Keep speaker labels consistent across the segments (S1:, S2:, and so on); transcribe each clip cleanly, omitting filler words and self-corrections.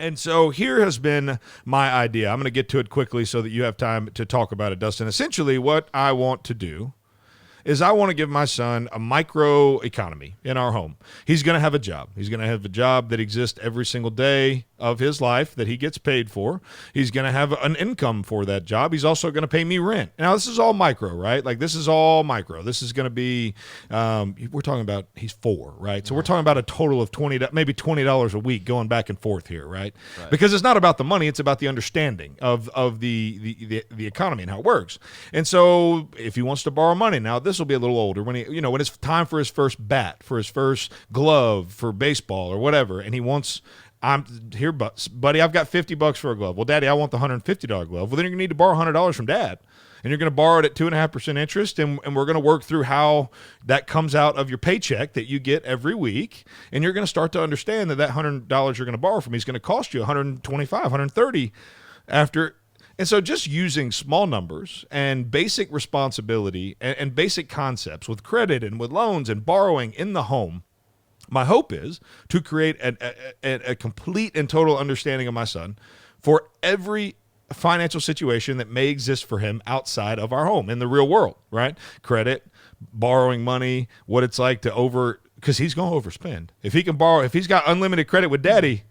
S1: And so here has been my idea. I'm going to get to it quickly so that you have time to talk about it, Dustin. Essentially, what I want to do is I want to give my son a micro economy in our home. He's going to have a job. He's going to have a job that exists every single day of his life that he gets paid for. He's going to have an income for that job. He's also going to pay me rent. Now, this is all micro, right? Like, this is all micro. This is going to be, we're talking about, he's 4, right? So we're talking about a total of maybe $20 a week going back and forth here, right? Because it's not about the money. It's about the understanding of the economy and how it works. And so if he wants to borrow money, now this will be a little older when when it's time for his first bat, for his first glove for baseball or whatever, and he wants, I'm here, buddy, I've got $50 for a glove. Well, Daddy, I want the $150 glove. Well, then you're gonna need to borrow $100 from Dad, and you're gonna borrow it at 2.5% interest, and we're gonna work through how that comes out of your paycheck that you get every week, and you're gonna start to understand that $100 you're gonna borrow from me is gonna cost you $125, $130 after. And so just using small numbers and basic responsibility and basic concepts with credit and with loans and borrowing in the home, my hope is to create a complete and total understanding of my son for every financial situation that may exist for him outside of our home in the real world, right? Credit, borrowing money, what it's like to because he's going to overspend. If he can borrow, if he's got unlimited credit with Daddy,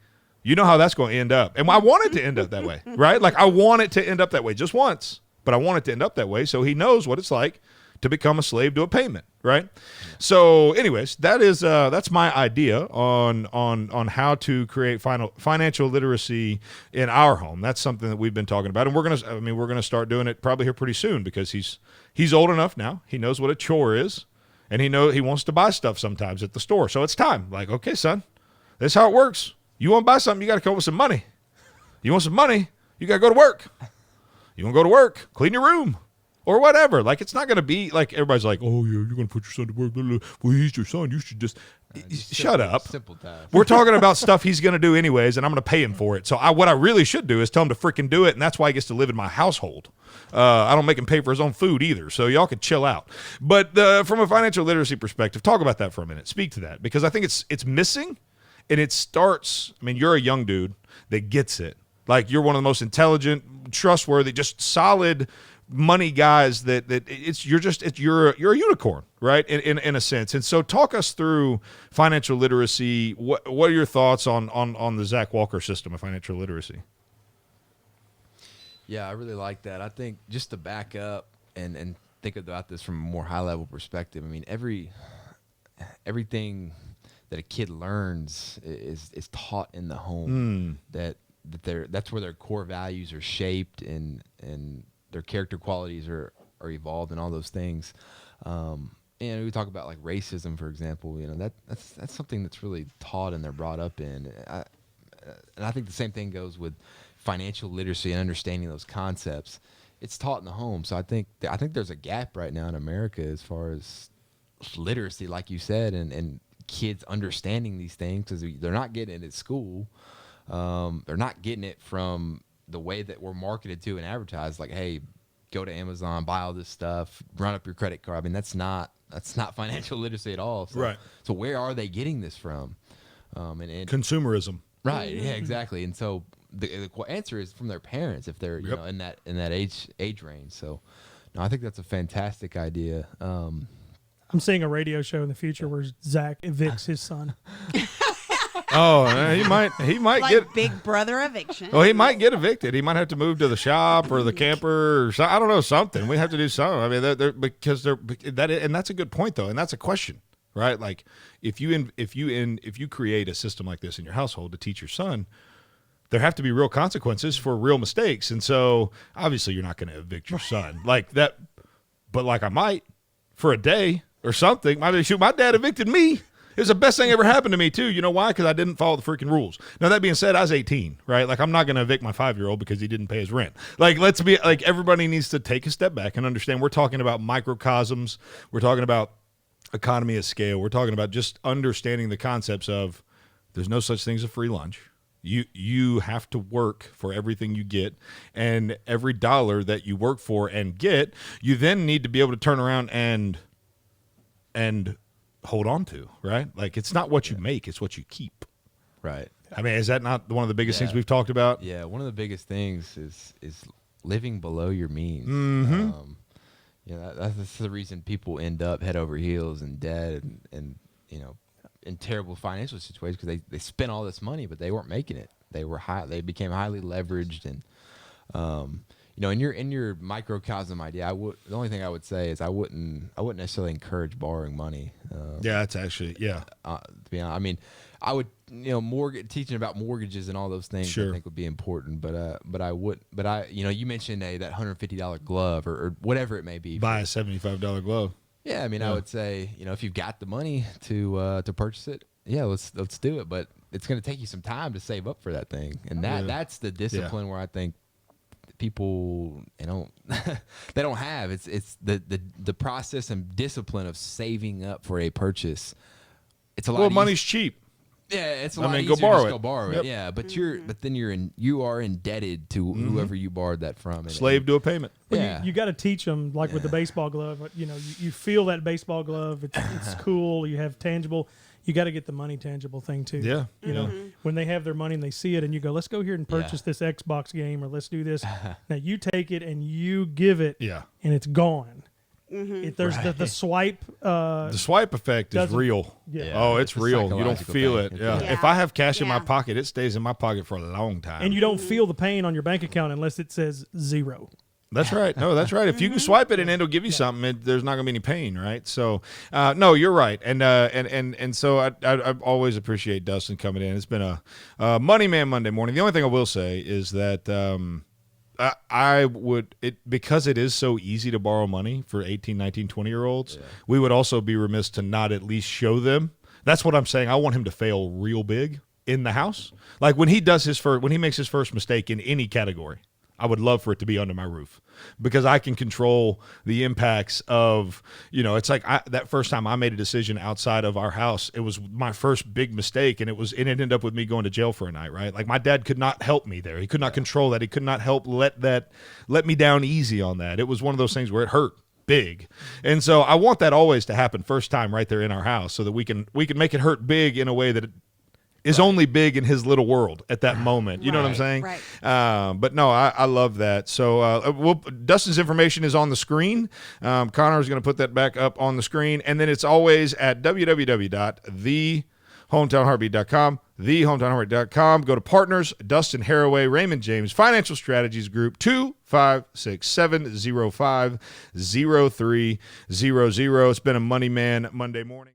S1: you know how that's going to end up. And I want it to end up that way, right? Like, I want it to end up that way just once, but I want it to end up that way so he knows what it's like to become a slave to a payment, right? So anyways, that's my idea on how to create financial literacy in our home. That's something that we've been talking about, and we're gonna start doing it probably here pretty soon because he's old enough now. He knows what a chore is, and he wants to buy stuff sometimes at the store. So it's time. Like, okay, son, this is how it works. You want to buy something, you got to come up with some money. You want some money, you got to go to work. You want to go to work, clean your room, or whatever. Like, it's not going to be like everybody's like, oh, yeah, you're going to put your son to work. Blah, blah. Well, he's your son. You should just shut up. Simple task. We're talking about stuff he's going to do anyways, and I'm going to pay him for it. So what I really should do is tell him to freaking do it, and that's why he gets to live in my household. I don't make him pay for his own food either, so y'all can chill out. But from a financial literacy perspective, talk about that for a minute. Speak to that, because I think it's missing. And it starts, you're a young dude that gets it. Like, you're one of the most intelligent, trustworthy, just solid money guys you're a unicorn, right? In a sense. And so talk us through financial literacy. What are your thoughts on the Zach Walker system of financial literacy?
S2: Yeah, I really like that. I think just to back up and think about this from a more high level perspective, everything that a kid learns is taught in the home. That's where their core values are shaped and their character qualities are evolved and all those things. And we talk about like racism, for example. That's something that's really taught and they're brought up in. And I think the same thing goes with financial literacy and understanding those concepts. It's taught in the home. So I think there's a gap right now in America as far as literacy, like you said, and kids understanding these things because they're not getting it at school. They're not getting it from the way that we're marketed to and advertised. Like, hey, go to Amazon, buy all this stuff, run up your credit card. That's not financial literacy at all. So,
S1: right.
S2: So where are they getting this from? And
S1: consumerism.
S2: Right. Yeah. Exactly. And so the answer is from their parents if they're in that age range. So, no, I think that's a fantastic idea.
S3: I'm seeing a radio show in the future where Zach evicts his son.
S1: Oh, he might
S4: like
S1: get
S4: Big Brother eviction.
S1: Well, he might get evicted. He might have to move to the shop or the camper or I don't know, something. We have to do something. And that's a good point though, and that's a question, right? Like if you create a system like this in your household to teach your son, there have to be real consequences for real mistakes. And so obviously you're not going to evict your son like that, but like I might for a day or something. My dad evicted me. It was the best thing ever happened to me, too. You know why? Because I didn't follow the freaking rules. Now, that being said, I was 18, right? Like, I'm not going to evict my 5-year-old because he didn't pay his rent. Like, everybody needs to take a step back and understand we're talking about microcosms. We're talking about economy of scale. We're talking about just understanding the concepts of there's no such thing as a free lunch. You have to work for everything you get, and every dollar that you work for and get, you then need to be able to turn around and hold on to, right? Like, it's not what you make, it's what you keep.
S2: Right.
S1: I mean, is that not one of the biggest
S2: Yeah.
S1: things we've talked about?
S2: Yeah, one of the biggest things is living below your means. That's the reason people end up head over heels in debt and in terrible financial situations, because they spent all this money but they weren't making it. They became highly leveraged, and in your microcosm idea, the only thing I would say is I wouldn't necessarily encourage borrowing money.
S1: Yeah, that's actually
S2: to be honest, I mean, I would teaching about mortgages and all those things.
S1: Sure.
S2: I think would be important, but you mentioned that $150 glove or whatever it may be.
S1: buy a $75 glove.
S2: Yeah, I mean, I would say, if you've got the money to purchase it, yeah, let's do it. But it's going to take you some time to save up for that thing, and that's the discipline where I think people they don't have. It's the process and discipline of saving up for a purchase. It's a lot.
S1: Well, money's cheap.
S2: Yeah, it's a lot easier
S1: go borrow
S2: just
S1: it.
S2: go borrow it.
S1: Yep.
S2: Yeah, but you are indebted to whoever you borrowed that from.
S1: Slave to a payment.
S3: Well,
S2: Yeah.
S3: you got to teach them, like with the baseball glove. You feel that baseball glove. It's cool. You have tangible. You got to get the money tangible thing too.
S1: Yeah.
S3: When they have their money and they see it, and you go, "Let's go here and purchase this Xbox game," or "Let's do this." Now you take it and you give it,
S1: Yeah.
S3: and it's gone. There's the swipe.
S1: The swipe effect is
S3: doesn't-
S1: real.
S3: Yeah.
S1: Oh, it's
S2: It's a
S1: real. You don't
S2: psychological
S1: feel
S2: thing.
S1: it. Yeah.
S4: Yeah.
S1: If I have cash in my
S4: Yeah.
S1: pocket, it stays in my pocket for a long time.
S3: And you don't feel the pain on your bank account unless it says 0.
S1: That's right. No, that's right. If you can swipe it and it'll give you something, there's not going to be any pain, right? So, no, you're right. And so I always appreciate Dustin coming in. It's been a Money Man Monday morning. The only thing I will say is that because it is so easy to borrow money for 18, 19, 20-year-olds, we would also be remiss to not at least show them. That's what I'm saying. I want him to fail real big in the house. Like when he makes his first mistake in any category, I would love for it to be under my roof, because I can control the impacts of, it's like that first time I made a decision outside of our house, it was my first big mistake, and it ended up with me going to jail for a night, right? Like my dad could not help me there. He could not control that. He could not help let me down easy on that. It was one of those things where it hurt big. And so I want that always to happen first time right there in our house, so that we can make it hurt big in a way that it is only big in his little world at that moment. You know what I'm saying?
S4: Right.
S1: But no, I love that. So Dustin's information is on the screen. Connor is going to put that back up on the screen. And then it's always at www.thehometownheartbeat.com, thehometownheartbeat.com. Go to partners, Dustin Haraway, Raymond James, Financial Strategies Group, 256-705-0300. It's been a Money Man Monday morning.